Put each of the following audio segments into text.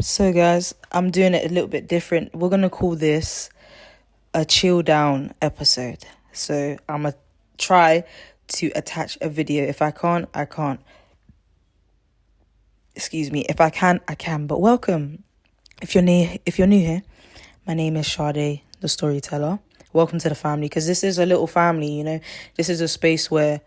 So, guys, I'm doing it a little bit different. We're going to call this a chill down episode. So, I'm going to try to attach a video. If I can't, I can't. Excuse me. If I can, I can. But welcome. If you're new here, my name is Sade, the storyteller. Welcome to the family, because this is a little family, This is a space where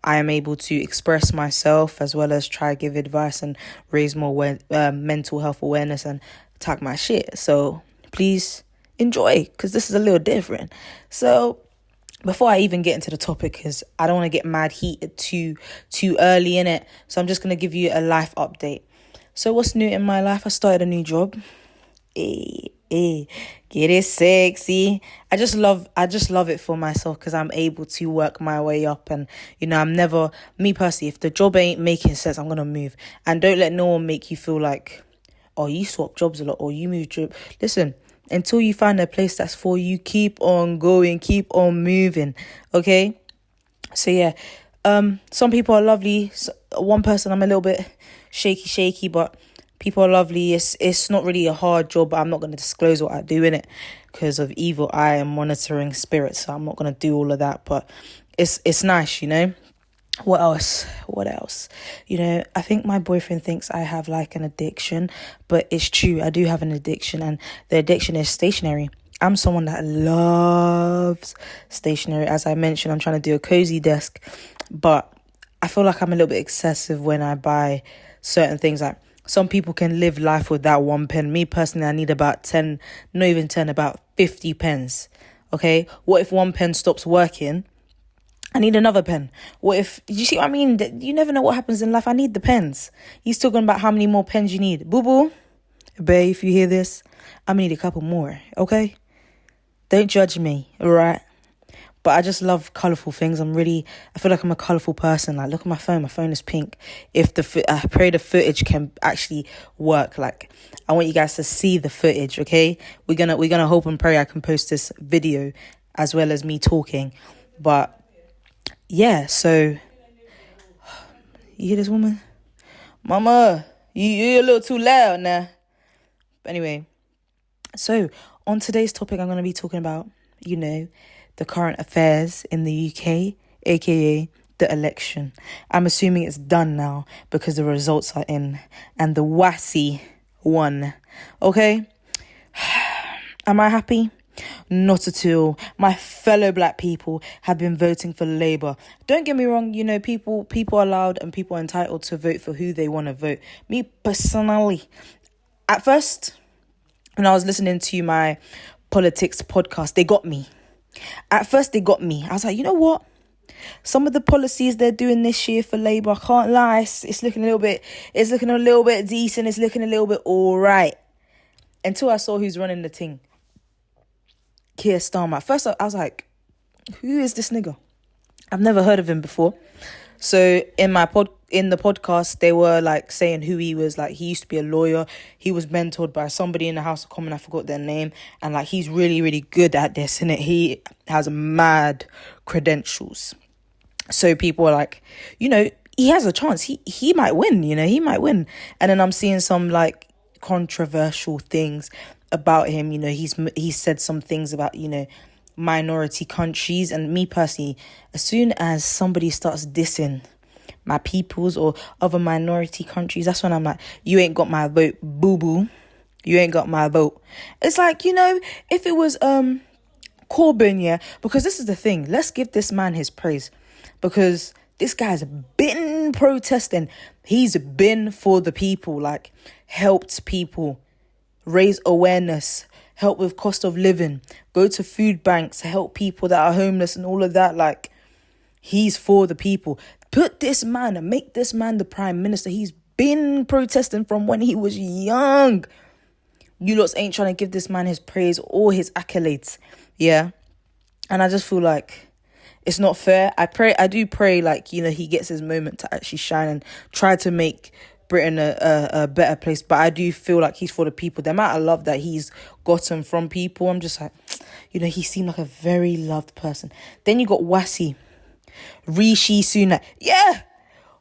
I am able to express myself as well as try to give advice and raise more mental health awareness and talk my shit. So please enjoy, because this is a little different. So before I even get into the topic, because I don't want to get mad heated too early in it, so I'm just going to give you a life update. So what's new in my life? I started a new job. Get it sexy. I just love it for myself, because I'm able to work my way up. And I'm never, me personally, if the job ain't making sense, I'm gonna move. And don't let no one make you feel like, oh, you swap jobs a lot or you move job. Listen, until you find a place that's for you, keep on going, keep on moving. Okay. So yeah, some people are lovely. One person I'm a little bit shaky, but people are lovely. It's not really a hard job, but I'm not going to disclose what I do in it because of evil eye and monitoring spirits. So I'm not going to do all of that, but it's nice, What else? I think my boyfriend thinks I have like an addiction, but it's true. I do have an addiction, and the addiction is stationery. I'm someone that loves stationery. As I mentioned, I'm trying to do a cozy desk, but I feel like I'm a little bit excessive when I buy certain things. Like, some people can live life with that one pen. Me personally, I need about 10, not even 10, about 50 pens. Okay? What if one pen stops working? I need another pen. What if, you see what I mean? You never know what happens in life. I need the pens. He's talking about how many more pens you need. Boo-boo, babe, if you hear this, I'm going to need a couple more. Okay? Don't judge me, all right? But I just love colourful things. I feel like I'm a colourful person. Like, look at my phone. My phone is pink. I pray the footage can actually work. Like, I want you guys to see the footage, okay? We're gonna hope and pray I can post this video as well as me talking. But yeah, so you hear this woman? Mama, you're a little too loud now. But anyway, so on today's topic, I'm gonna be talking about, the current affairs in the UK, aka the election. I'm assuming it's done now because the results are in and the WASI won. Okay? Am I happy? Not at all. My fellow black people have been voting for Labour. Don't get me wrong, people are allowed and people are entitled to vote for who they want to vote. Me personally, at first, when I was listening to my politics podcast, they got me. At first, they got me. I was like, you know what? Some of the policies they're doing this year for Labour, I can't lie, it's looking a little bit decent. It's looking a little bit all right. Until I saw who's running the thing. Keir Starmer. At first, I was like, who is this nigga? I've never heard of him before. So in the podcast, they were like saying who he was. Like, he used to be a lawyer. He was mentored by somebody in the House of Commons. I forgot their name. And like, he's really, really good at this, innit? He has mad credentials. So people are like, he has a chance. He might win, he might win. And then I'm seeing some like controversial things about him. He's said some things about, minority countries. And me personally, as soon as somebody starts dissing my peoples or other minority countries, that's when I'm like, you ain't got my vote, boo-boo. You ain't got my vote. It's like, if it was Corbyn, yeah, because this is the thing. Let's give this man his praise, because this guy's been protesting. He's been for the people, like, helped people, raise awareness, help with cost of living, go to food banks, help people that are homeless and all of that. Like, he's for the people. Put this man and make this man the prime minister. He's been protesting from when he was young. You lots ain't trying to give this man his praise or his accolades. Yeah. And I just feel like it's not fair. I do pray like, he gets his moment to actually shine and try to make Britain a better place. But I do feel like he's for the people. The amount of love that he's gotten from people, I'm just like, he seemed like a very loved person. Then you got Wasi, Rishi Sunak. Yeah,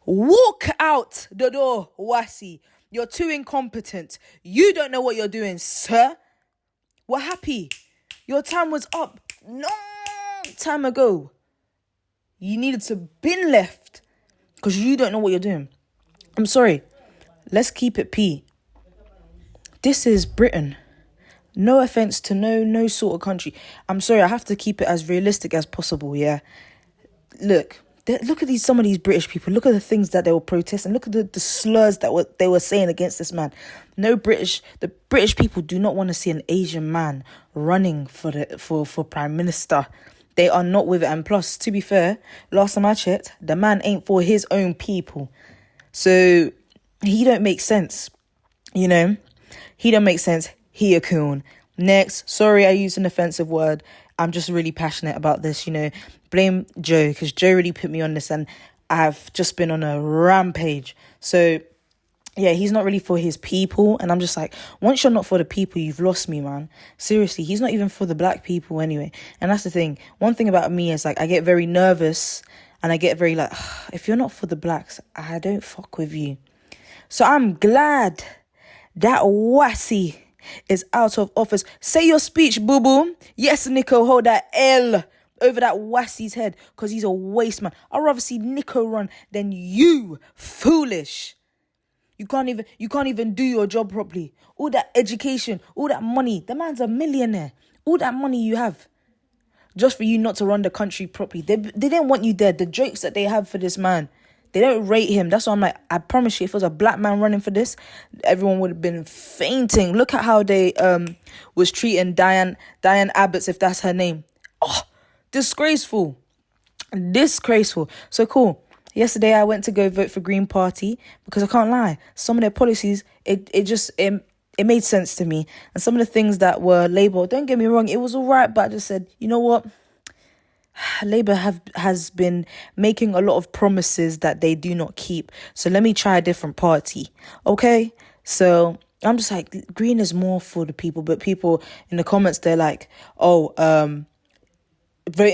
walk out the door, Wasi. You're too incompetent. You don't know what you're doing, sir. We're happy. Your time was up long time ago. You needed to been left because you don't know what you're doing. I'm sorry. Let's keep it P. This is Britain. No offense to no sort of country. I'm sorry, I have to keep it as realistic as possible, yeah? Look at some of these British people. Look at the things that they were protesting. Look at the slurs that they were saying against this man. The British people do not want to see an Asian man running for Prime Minister. They are not with it. And plus, to be fair, last time I checked, the man ain't for his own people. So he don't make sense, you know? He don't make sense. He a coon. Next, sorry I used an offensive word. I'm just really passionate about this, you know. Blame Joe, because Joe really put me on this and I've just been on a rampage. So, yeah, he's not really for his people. And I'm just like, once you're not for the people, you've lost me, man. Seriously, he's not even for the black people anyway. And that's the thing. One thing about me is, like, I get very nervous and I get very like, if you're not for the blacks, I don't fuck with you. So I'm glad that Wassy is out of office. Say your speech, boo-boo. Yes, Nico, hold that L over that Wassy's head because he's a waste man. I'd rather see Nico run than you, foolish. You can't even do your job properly. All that education, all that money. The man's a millionaire. All that money you have. Just for you not to run the country properly. They didn't want you there. The jokes that they have for this man. They don't rate him. That's why I'm like, I promise you, if it was a black man running for this, everyone would have been fainting. Look at how they was treating Diane Abbott, if that's her name. Oh, disgraceful. So cool. Yesterday I went to go vote for Green Party because I can't lie. Some of their policies, it made sense to me. And some of the things that were Labour, don't get me wrong, it was all right. But I just said, you know what? Labour has been making a lot of promises that they do not keep. So let me try a different party. Okay? So I'm just like, Green is more for the people. But people in the comments, they're like, voting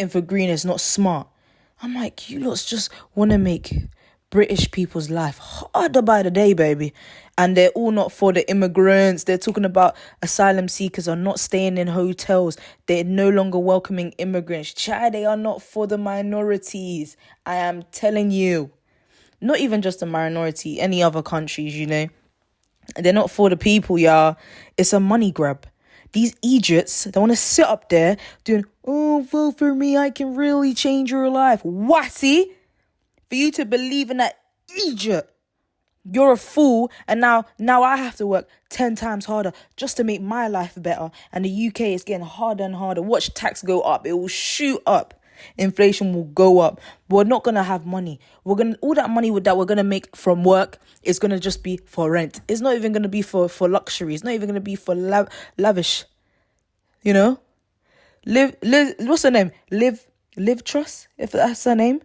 for Green is not smart. I'm like, you lots just want to make British people's life harder by the day, baby. And they're all not for the immigrants. They're talking about asylum seekers are not staying in hotels. They're no longer welcoming immigrants. Child, they are not for the minorities. I am telling you. Not even just the minority, any other countries, you know. They're not for the people, y'all. It's a money grab. These idiots, they want to sit up there doing, vote for me, I can really change your life. Wassy, for you to believe in that idiot. You're a fool, and now I have to work 10 times harder just to make my life better. And the UK is getting harder and harder. Watch tax go up. It will shoot up. Inflation will go up. We're not going to have money. All that money that we're going to make from work is going to just be for rent. It's not even going to be for luxury. It's not even going to be for lavish. You know? What's her name? Liv Truss, if that's her name.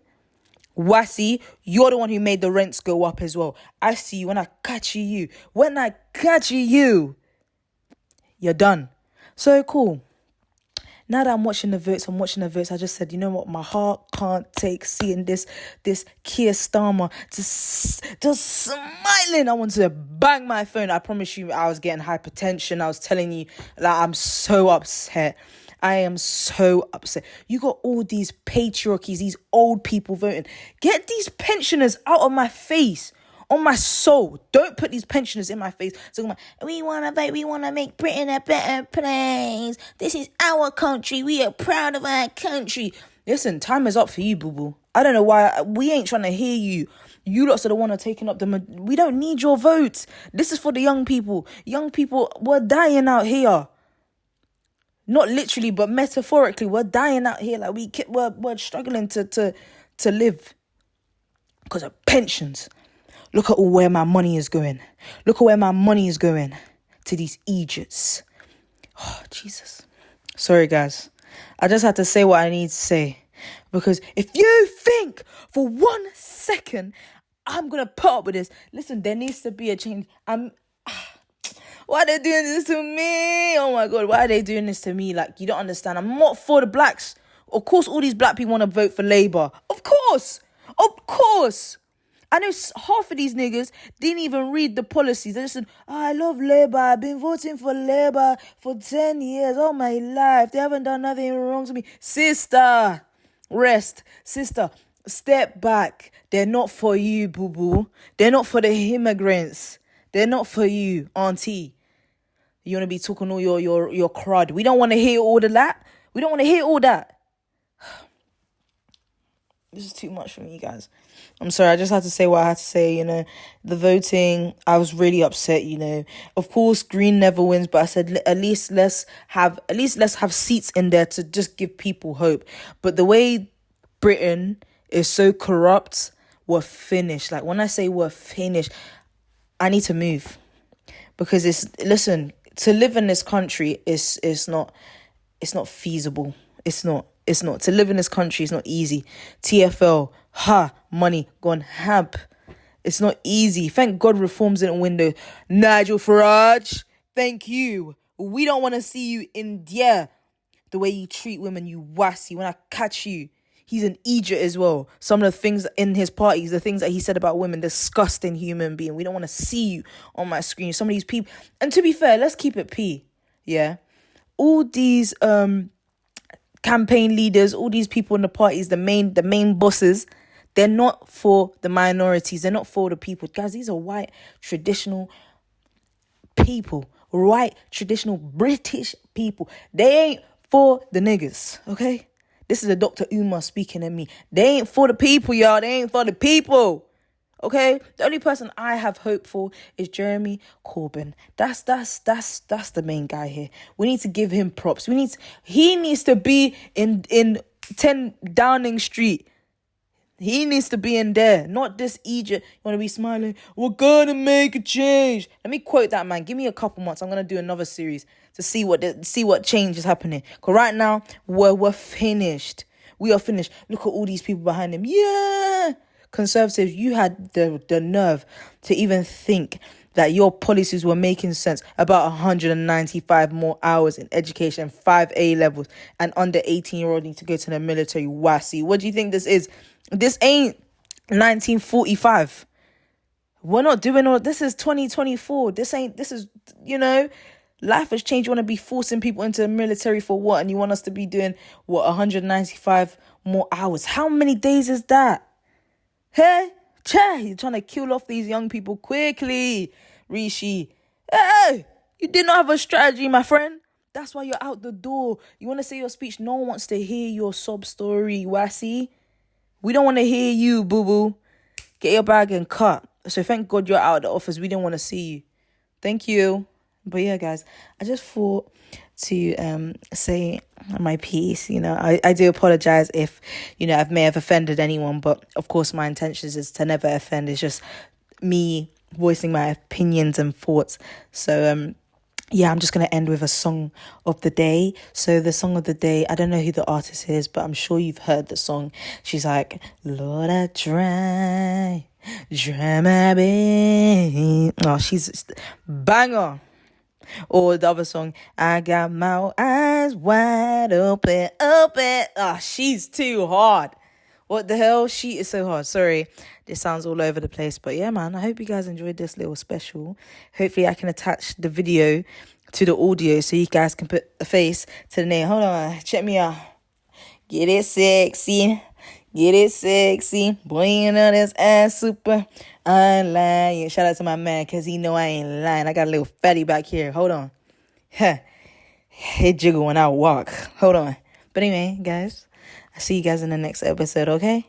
Wassy, you're the one who made the rents go up as well. I see you when I catch you. When I catch you, you're done. So cool. Now that I'm watching the votes, I just said, you know what? My heart can't take seeing this Keir Starmer just smiling. I want to bang my phone. I promise you, I was getting hypertension. I was telling you, like, I'm so upset. I am so upset. You got all these patriarchies, these old people voting. Get these pensioners out of my face, on my soul. Don't put these pensioners in my face. So we want to vote. We want to make Britain a better place. This is our country. We are proud of our country. Listen, time is up for you, boo-boo. I don't know why. We ain't trying to hear you. You lots are the one who are taking up we don't need your votes. This is for the young people. Young people, we're dying out here. Not literally, but metaphorically, we're dying out here. Like we're struggling to live because of pensions. Look at where my money is going. Look at where my money is going to these idiots. Oh, Jesus. Sorry, guys. I just had to say what I need to say. Because if you think for 1 second I'm going to put up with this, listen, there needs to be a change. Why are they doing this to me? Oh my God, why are they doing this to me? Like, you don't understand. I'm not for the blacks. Of course, all these black people want to vote for Labour. Of course. I know half of these niggas didn't even read the policies. They just said, I love Labour. I've been voting for Labour for 10 years. All my life. They haven't done nothing wrong to me. Sister, rest. Sister, step back. They're not for you, boo-boo. They're not for the immigrants. They're not for you, auntie. You want to be talking all your crud. We don't want to hear all of that. We don't want to hear all that. This is too much for me, guys. I'm sorry, I just had to say what I had to say, The voting, I was really upset, Of course, Green never wins, but I said at least let's have seats in there to just give people hope. But the way Britain is so corrupt, we're finished. Like, when I say we're finished, I need to move. Because to live in this country is not feasible. It's not. To live in this country is not easy. TFL, money gone hamp. It's not easy. Thank God reforms in a window. Nigel Farage, thank you. We don't want to see you in there. The way you treat women, you wassy. When I catch you, he's an idiot as well. Some of the things in his parties, the things that he said about women, disgusting human being. We don't want to see you on my screen. Some of these people, and to be fair, let's keep it P. Yeah, all these campaign leaders, all these people in the parties, the main bosses, they're not for the minorities. They're not for the people. Guys, these are white, traditional people. White, traditional British people. They ain't for the niggas, okay? This is a Dr. Umar speaking at me. They ain't for the people, y'all. They ain't for the people. Okay? The only person I have hope for is Jeremy Corbyn. That's the main guy here. We need to give him props. He needs to be in 10 Downing Street. He needs to be in there, not this Egypt. You want to be smiling? We're gonna make a change. Let me quote that man. Give me a couple months. I'm gonna do another series to see what change is happening. Cause right now we're finished. We are finished. Look at all these people behind him. Yeah, Conservatives, you had the nerve to even think that your policies were making sense about 195 more hours in education, 5 A levels, and under 18-year-old need to go to the military. Wassy. What do you think this is? This ain't 1945. We're not doing all this. Is 2024. This is life has changed. You want to be forcing people into the military for what? And you want us to be doing 195 more hours? How many days is that? Hey, you're trying to kill off these young people quickly, Rishi. Hey, you did not have a strategy, my friend. That's why you're out the door. You want to say your speech. No one wants to hear your sob story, Wassy. We don't want to hear you, boo-boo. Get your bag and cut. So thank God you're out of the office. We didn't want to see you. Thank you. But yeah, guys, I just thought to say my piece. I do apologize if, I may have offended anyone. But of course, my intentions is to never offend. It's just me voicing my opinions and thoughts. So, I'm just going to end with a song of the day. So the song of the day, I don't know who the artist is, but I'm sure you've heard the song. She's like, Lord, I dry my baby. Oh, she's banger. Or the other song, I got my eyes wide open. Oh, she's too hard. What the hell? She is so hard. Sorry, this sounds all over the place. But yeah, man, I hope you guys enjoyed this little special. Hopefully I can attach the video to the audio so you guys can put a face to the name. Hold on, check me out. Get it sexy. Boy, you know this ass super. I ain't lying. Shout out to my man, because he know I ain't lying. I got a little fatty back here. Hold on. It jiggle when I walk. Hold on. But anyway, guys, I'll see you guys in the next episode, okay?